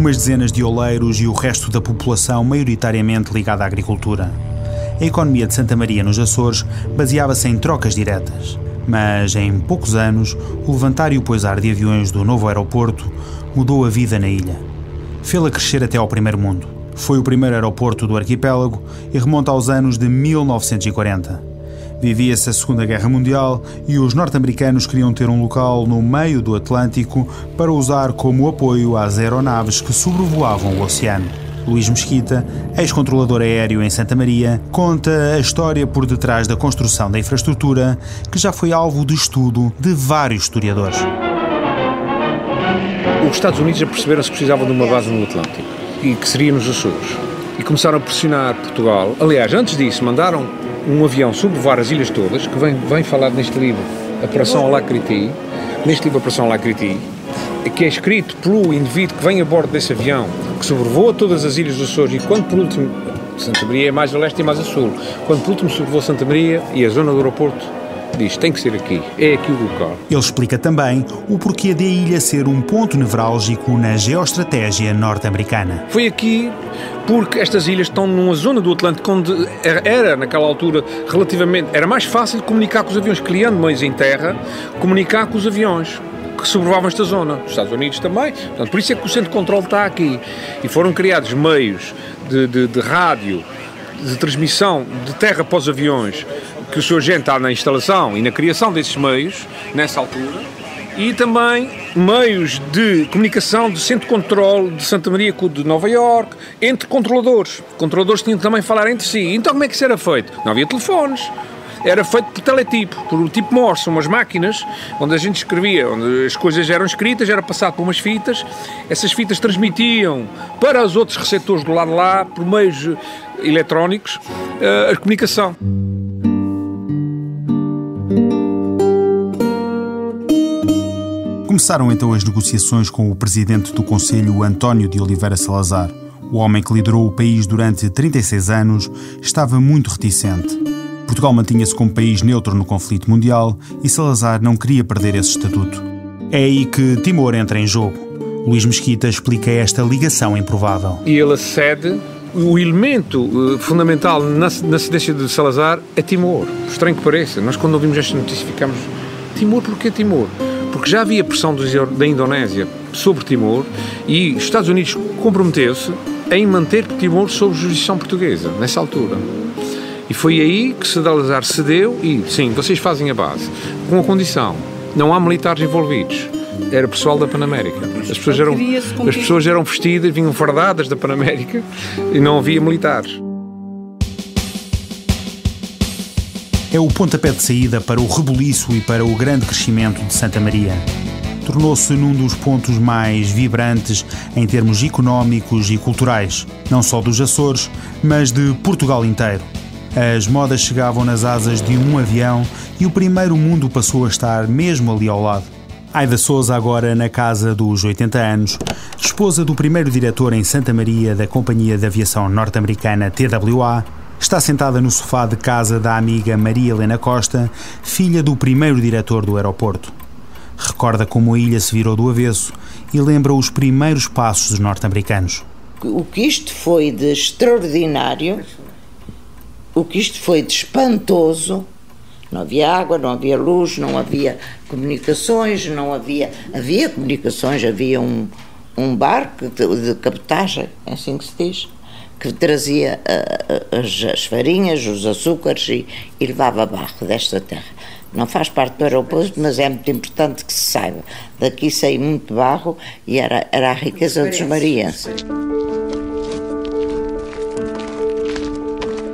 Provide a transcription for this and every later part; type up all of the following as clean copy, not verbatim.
umas dezenas de oleiros e o resto da população maioritariamente ligada à agricultura. A economia de Santa Maria nos Açores baseava-se em trocas diretas, mas em poucos anos o levantar e o pousar de aviões do novo aeroporto mudou a vida na ilha. Fê-la crescer até ao primeiro mundo. Foi o primeiro aeroporto do arquipélago e remonta aos anos de 1940. Vivia-se a Segunda Guerra Mundial e os norte-americanos queriam ter um local no meio do Atlântico para usar como apoio às aeronaves que sobrevoavam o oceano. Luís Mesquita, ex-controlador aéreo em Santa Maria, conta a história por detrás da construção da infraestrutura, que já foi alvo de estudo de vários historiadores. Os Estados Unidos já perceberam-se que precisavam de uma base no Atlântico e que seria nos Açores. E começaram a pressionar Portugal. Aliás, antes disso, mandaram um avião sobrevoar as ilhas todas, que vem falar neste livro, Operação Alacrity, que é escrito pelo indivíduo que vem a bordo desse avião, que sobrevoa todas as ilhas dos Açores e quando por último, Santa Maria é mais a leste e mais a sul, quando por último sobrevoa Santa Maria e a zona do aeroporto, diz, tem que ser aqui, é aqui o local. Ele explica também o porquê da ilha ser um ponto nevrálgico na geoestratégia norte-americana. Foi aqui porque estas ilhas estão numa zona do Atlântico onde era naquela altura, relativamente, era mais fácil comunicar com os aviões, criando meios em terra, comunicar com os aviões que sobrevoavam esta zona, os Estados Unidos também, portanto, por isso é que o centro de controle está aqui e foram criados meios de rádio, de transmissão de terra para os aviões, que o seu agente está na instalação e na criação desses meios, nessa altura, e também meios de comunicação de centro de controle de Santa Maria com o de Nova Iorque, entre controladores. Controladores tinham também a falar entre si. Então como é que isso era feito? Não havia telefones. Era feito por teletipo, por tipo Morse, umas máquinas onde a gente escrevia, onde as coisas eram escritas, era passado por umas fitas, essas fitas transmitiam para os outros receptores do lado de lá, por meios eletrónicos, a comunicação. Começaram então as negociações com o presidente do Conselho, António de Oliveira Salazar. O homem que liderou o país durante 36 anos estava muito reticente. Portugal mantinha-se como país neutro no conflito mundial e Salazar não queria perder esse estatuto. É aí que Timor entra em jogo. Luís Mesquita explica esta ligação improvável. E ele cede. O elemento fundamental na cedência de Salazar é Timor. Estranho que pareça. Nós, quando ouvimos esta notícia, ficamos... Timor, porquê Timor? Porque já havia pressão da Indonésia sobre Timor e os Estados Unidos comprometeu-se em manter Timor sob jurisdição portuguesa, nessa altura. E foi aí que Salazar cedeu e, sim, vocês fazem a base, com a condição, não há militares envolvidos. Era pessoal da Panamérica. As pessoas eram vestidas, vinham fardadas da Panamérica e não havia militares. É o pontapé de saída para o rebuliço e para o grande crescimento de Santa Maria. Tornou-se num dos pontos mais vibrantes em termos económicos e culturais, não só dos Açores, mas de Portugal inteiro. As modas chegavam nas asas de um avião e o primeiro mundo passou a estar mesmo ali ao lado. Aida Sousa, agora na casa dos 80 anos, esposa do primeiro diretor em Santa Maria da Companhia de Aviação Norte-Americana TWA, está sentada no sofá de casa da amiga Maria Helena Costa, filha do primeiro diretor do aeroporto. Recorda como a ilha se virou do avesso e lembra os primeiros passos dos norte-americanos. O que isto foi de extraordinário, o que isto foi de espantoso, não havia água, não havia luz, não havia comunicações, havia comunicações, havia um barco de cabotagem, é assim que se diz, que trazia as farinhas, os açúcares e levava barro desta terra. Não faz parte do aeroporto, mas é muito importante que se saiba. Daqui saiu muito barro e era a riqueza dos marienses.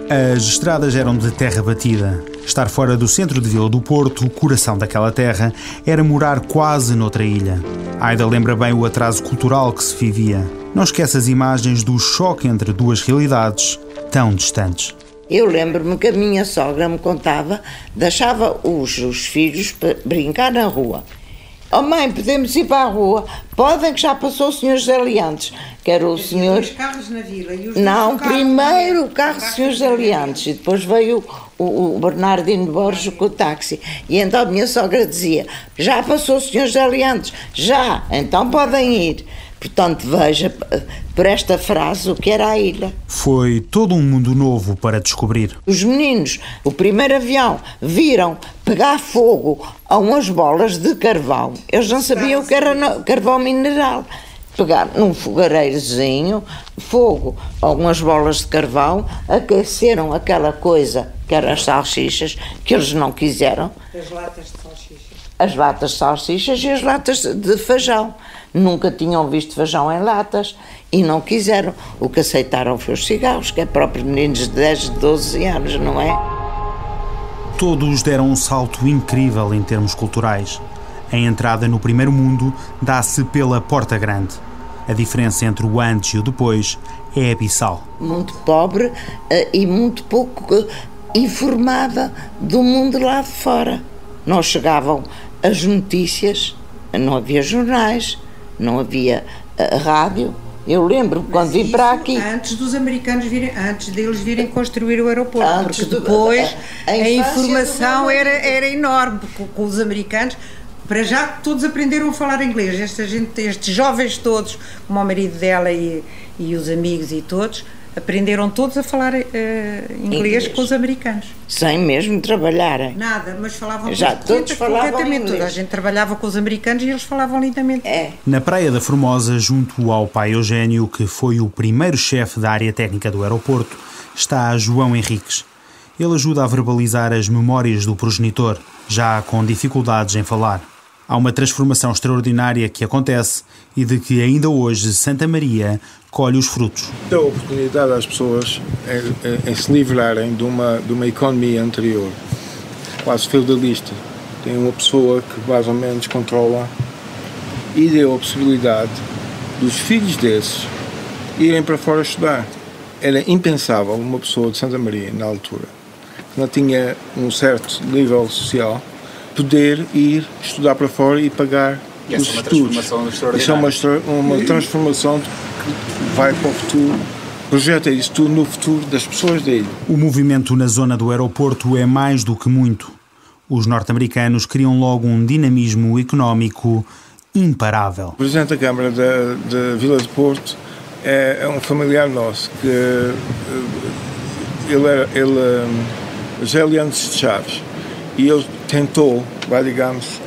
As estradas eram de terra batida. Estar fora do centro de Vila do Porto, o coração daquela terra, era morar quase noutra ilha. Aida lembra bem o atraso cultural que se vivia. Não esquece as imagens do choque entre duas realidades tão distantes. Eu lembro-me que a minha sogra me contava, deixava os filhos para brincar na rua. Oh mãe, podemos ir para a rua? Podem, que já passou o Sr. José Leantes, que era o senhor... Os carros na vila e os Não, primeiro o carro do Sr. José Leantes e depois veio o Bernardino Borges com o táxi. E então a minha sogra dizia, já passou o Sr. José Leantes? Já, então podem ir. Portanto, veja por esta frase o que era a ilha. Foi todo um mundo novo para descobrir. Os meninos, o primeiro avião, viram pegar fogo a umas bolas de carvão. Eles não sabiam o que era carvão mineral. Pegaram num fogareirozinho, fogo, algumas bolas de carvão, aqueceram aquela coisa que eram as salsichas, que eles não quiseram. As latas de salsichas. As latas de salsichas e as latas de feijão. Nunca tinham visto feijão em latas e não quiseram. O que aceitaram foi os cigarros, que é próprio meninos de 10, 12 anos, não é? Todos deram um salto incrível em termos culturais. A entrada no primeiro mundo dá-se pela Porta Grande. A diferença entre o antes e o depois é abissal. Muito pobre e muito pouco informada do mundo lá de fora. Não chegavam as notícias, não havia jornais, não havia rádio. Eu lembro quando vim para aqui. Antes dos americanos virem, antes deles virem construir o aeroporto, porque depois a informação era enorme com os americanos. Para já todos aprenderam a falar inglês, estes jovens todos, como o marido dela e os amigos e todos, aprenderam todos a falar inglês com os americanos. Sem mesmo trabalharem. Nada, mas falavam já todos falavam inglês. Toda a gente trabalhava com os americanos e eles falavam lindamente. Na Praia da Formosa, junto ao pai Eugênio, que foi o primeiro chefe da área técnica do aeroporto, está João Henriques. Ele ajuda a verbalizar as memórias do progenitor, já com dificuldades em falar. Há uma transformação extraordinária que acontece e de que ainda hoje Santa Maria colhe os frutos. Dá a oportunidade às pessoas em se livrarem de uma economia anterior, quase feudalista. Tem uma pessoa que mais ou menos controla e deu a possibilidade dos filhos desses irem para fora estudar. Era impensável uma pessoa de Santa Maria, na altura, que não tinha um certo nível social, poder ir estudar para fora e pagar os estudos. Isso é uma transformação que vai para o futuro, projeta isso tudo no futuro das pessoas da ilha. O movimento na zona do aeroporto é mais do que muito. Os norte-americanos criam logo um dinamismo económico imparável. O presidente da Câmara da Vila do Porto é um familiar nosso, que ele já é antes de Chaves, e ele tentou, digamos,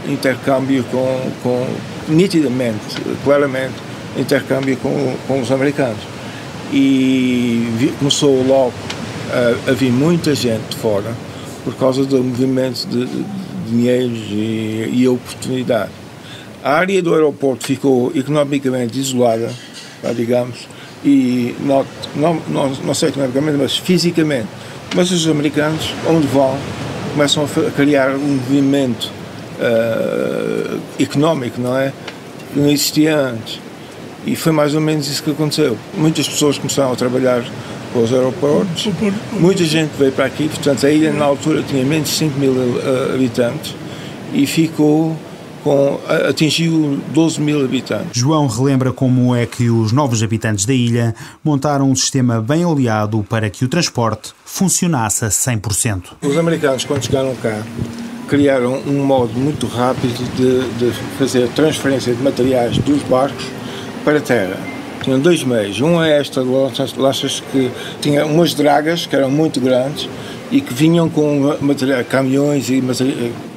intercâmbio nitidamente, claramente, intercâmbio com os americanos. E começou logo a vir muita gente de fora por causa do movimento de dinheiros e oportunidade. A área do aeroporto ficou economicamente isolada, digamos, e não sei economicamente, mas fisicamente. Mas os americanos, onde vão, começam a criar um movimento económico, não é? Que não existia antes. E foi mais ou menos isso que aconteceu. Muitas pessoas começaram a trabalhar com os aeroportos, muita gente veio para aqui, portanto a ilha na altura tinha menos de 5 mil habitantes e atingiu 12 mil habitantes. João relembra como é que os novos habitantes da ilha montaram um sistema bem oleado para que o transporte funcionasse a 100%. Os americanos, quando chegaram cá, criaram um modo muito rápido de fazer transferência de materiais dos barcos para a terra. Tinham dois meios. Um é esta lanchas que tinha umas dragas que eram muito grandes e que vinham com caminhões e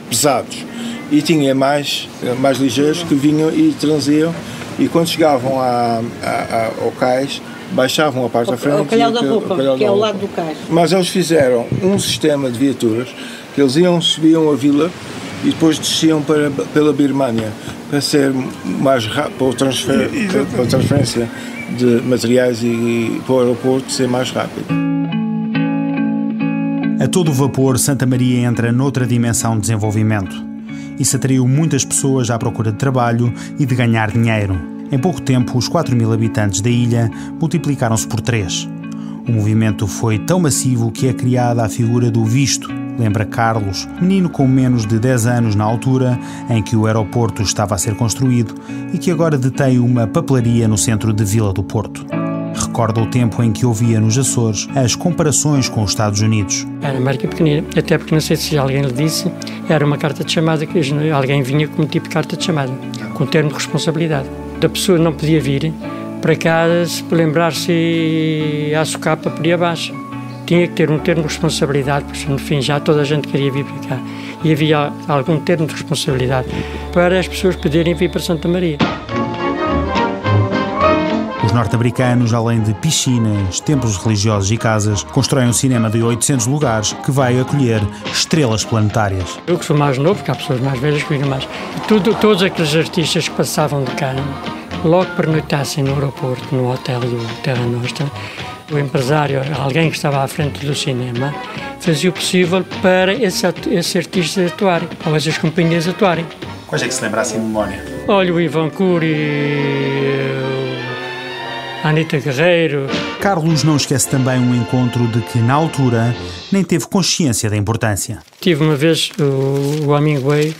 pesados. E tinha mais ligeiros que vinham e transiam, e quando chegavam ao cais, baixavam a parte da frente. O calhau da roupa, que é ao lado do cais. Mas eles fizeram um sistema de viaturas, que eles subiam a vila e depois desciam pela Birmânia, para ser mais rápido, para a transferência de materiais e para o aeroporto ser mais rápido. A todo vapor, Santa Maria entra noutra dimensão de desenvolvimento. Isso atraiu muitas pessoas à procura de trabalho e de ganhar dinheiro. Em pouco tempo, os 4 mil habitantes da ilha multiplicaram-se por 3. O movimento foi tão massivo que é criada a figura do visto, lembra Carlos, menino com menos de 10 anos na altura em que o aeroporto estava a ser construído e que agora detém uma papelaria no centro de Vila do Porto. Recorda o tempo em que ouvia nos Açores as comparações com os Estados Unidos. Era uma marca pequenina, até porque não sei se alguém lhe disse, era uma carta de chamada que alguém vinha como tipo de carta de chamada, com termo de responsabilidade. A pessoa não podia vir para cá se lembrar-se a socapa por aí abaixo. Tinha que ter um termo de responsabilidade, porque no fim já toda a gente queria vir para cá. E havia algum termo de responsabilidade para as pessoas poderem vir para Santa Maria. Os norte-americanos, além de piscinas, templos religiosos e casas, constroem um cinema de 800 lugares que vai acolher estrelas planetárias. Eu que sou mais novo, porque há pessoas mais velhas que vêm mais. Todos aqueles artistas que passavam de cá, logo pernoitassem no aeroporto, no hotel do Terra Nostra, o empresário, alguém que estava à frente do cinema, fazia o possível para esses artistas atuarem, ou essas companhias atuarem. Quais é que se lembra assim de memória? Olha, o Ivan Cury, a Anita Guerreiro. Carlos não esquece também um encontro de que, na altura, nem teve consciência da importância. Tive uma vez o Hemingway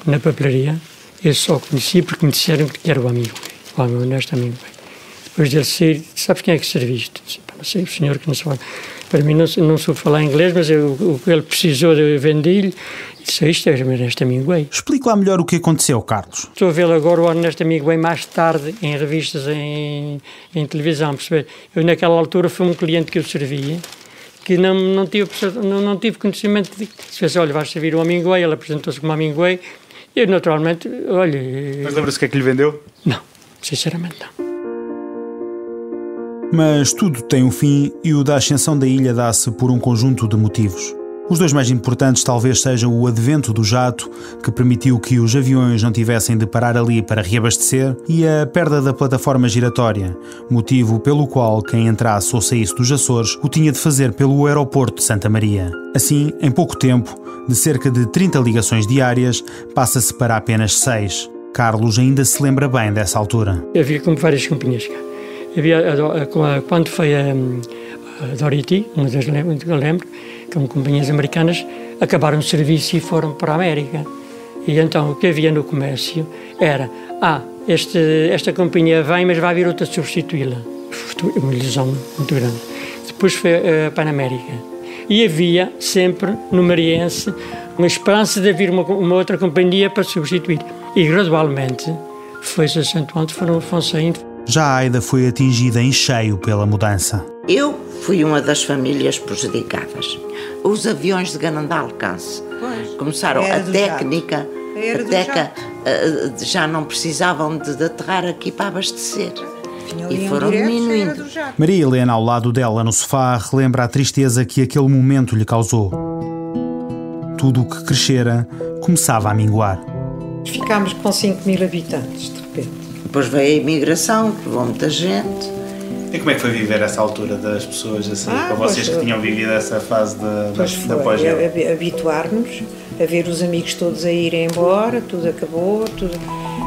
na papelaria. Eu só o conheci porque me disseram que era o Hemingway, o honesto Hemingway. Depois dele sair, sabes quem é que serviste? Não sei, o senhor que não se fala. Para mim não soube falar inglês, mas o que ele precisou de vender-lhe, disse, isto é o Ernesto Hemingway. Explique lá melhor o que aconteceu, Carlos. Estou a vê-lo agora, o Ernesto Hemingway, mais tarde, em revistas, em televisão, perceber? Eu, naquela altura, foi um cliente que eu servia, que não tive conhecimento de... Se fosse, olha, vais servir o Hemingway, ele apresentou-se como Hemingway, e eu, naturalmente, olha... Mas lembra-se o que é que lhe vendeu? Não, sinceramente não. Mas tudo tem um fim e o da ascensão da ilha dá-se por um conjunto de motivos. Os dois mais importantes talvez sejam o advento do jato, que permitiu que os aviões não tivessem de parar ali para reabastecer, e a perda da plataforma giratória, motivo pelo qual quem entrasse ou saísse dos Açores o tinha de fazer pelo aeroporto de Santa Maria. Assim, em pouco tempo, de cerca de 30 ligações diárias, passa-se para apenas 6. Carlos ainda se lembra bem dessa altura. Havia como várias companhias cá. Havia, quando foi a Dorothy, uma das que eu lembro, como companhias americanas, acabaram o serviço e foram para a América. E então o que havia no comércio era, esta companhia vem, mas vai vir outra substituí-la. Uma ilusão muito grande. Depois foi a Panamérica. E havia sempre, no Mariense, uma esperança de haver uma outra companhia para substituir. E gradualmente foi-se acentuando, foram saindo. Já a Aida foi atingida em cheio pela mudança. Eu fui uma das famílias prejudicadas. Os aviões de grande alcance começaram a técnica, já não precisavam de aterrar aqui para abastecer. E foram diminuindo. Maria Helena, ao lado dela no sofá, relembra a tristeza que aquele momento lhe causou. Tudo o que crescera começava a minguar. Ficámos com 5.000 habitantes, de repente. Depois veio a imigração, que levou muita gente. E como é que foi viver essa altura das pessoas, assim, para vocês que tinham vivido essa fase da pós-guerra? Habituar-nos a ver os amigos todos a irem embora, tudo acabou,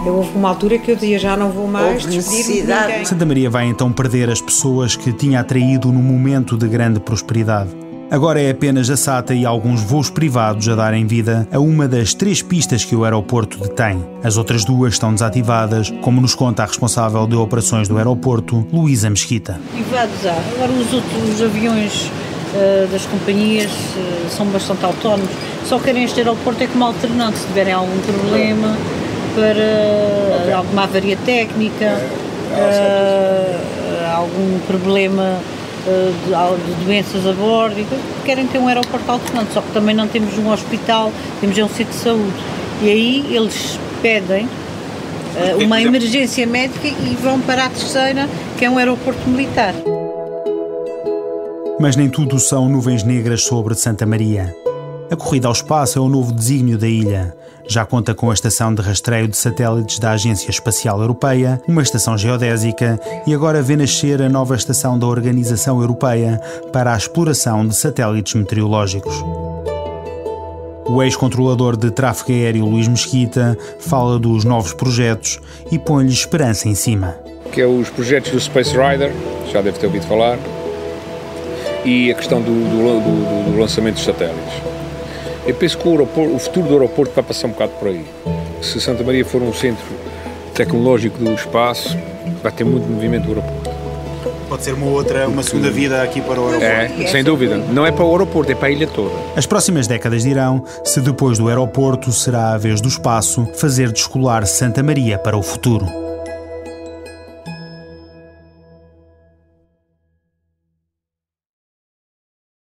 houve uma altura que eu dizia, já não vou mais despedir-me de ninguém. Santa Maria vai então perder as pessoas que tinha atraído no momento de grande prosperidade. Agora é apenas a SATA e alguns voos privados a darem vida a uma das 3 pistas que o aeroporto detém. As outras 2 estão desativadas, como nos conta a responsável de operações do aeroporto, Luísa Mesquita. Privados há. Agora os aviões das companhias são bastante autónomos. Só querem este aeroporto é como alternante, se tiverem algum problema, para alguma avaria técnica, algum problema de doenças a bordo, querem ter um aeroporto alternante, só que também não temos um hospital, temos um centro de saúde. E aí eles pedem uma emergência médica e vão para a terceira, que é um aeroporto militar. Mas nem tudo são nuvens negras sobre Santa Maria. A corrida ao espaço é o novo desígnio da ilha. Já conta com a estação de rastreio de satélites da Agência Espacial Europeia, uma estação geodésica e agora vê nascer a nova estação da Organização Europeia para a exploração de satélites meteorológicos. O ex-controlador de tráfego aéreo Luís Mesquita fala dos novos projetos e põe-lhe esperança em cima. Que é os projetos do Space Rider, já deve ter ouvido falar, e a questão do lançamento dos satélites. Eu penso que o futuro do aeroporto vai passar um bocado por aí. Se Santa Maria for um centro tecnológico do espaço, vai ter muito movimento do aeroporto. Pode ser uma segunda vida aqui para o aeroporto. É, sem dúvida. Não é para o aeroporto, é para a ilha toda. As próximas décadas dirão se depois do aeroporto será a vez do espaço fazer descolar Santa Maria para o futuro.